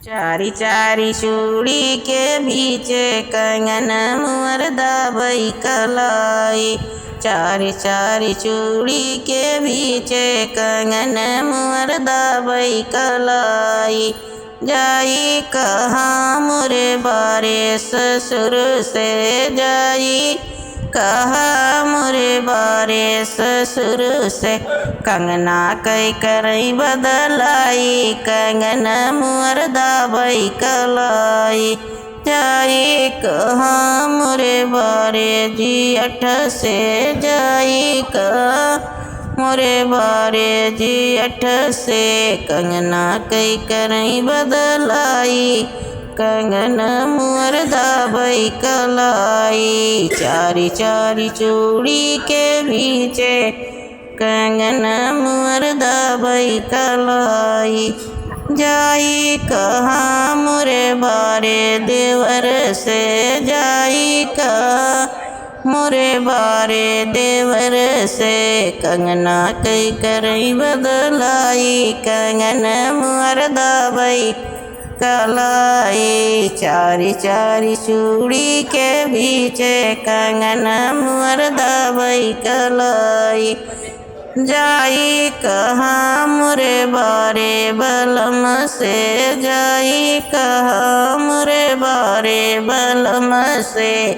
चारी चारी चूड़ी के बीच कंगन मुअर दाबई कलाई। चारी चारी चूड़ी के बीच कंगन मुअर दाबई कलाई। जाई कहाँ मोरे बारे ससुर से, जाई कहा मोरे बारे ससुर से। कंगना कई करई बदलाई, कंगन मुअर दाबई कलाई। जाई कहा मोरे बारे जी अठ से, जाई कहा मोरे बारे जी अठ से। कंगना कई करई बदलाई, कंगन मुअर दाबई कलाई। चारी चारी चूड़ी के बीचे कंगन मुअर दाबई कलाई। जाई कहाँ मोरे बारे देवर से, जाई कहाँ मोरे बारे देवर से। कंगना कई करई बदलाई, कंगन मुअर दाबई कलाई। चारी चारी चूड़ी के बीच कंगन मुअर दाबई कलाई। जाई कहाँ मोरे बारे बलम से, जाई कहाँ मोरे बारे बलम से।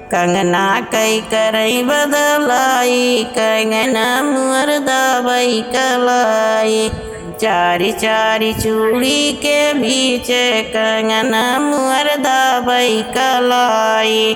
कंगना कई करई बदलाई, कंगन मुअर दाबई कलाई। चारी चारी चूड़ी के बीच कंगन मुअर दाबई कलाई।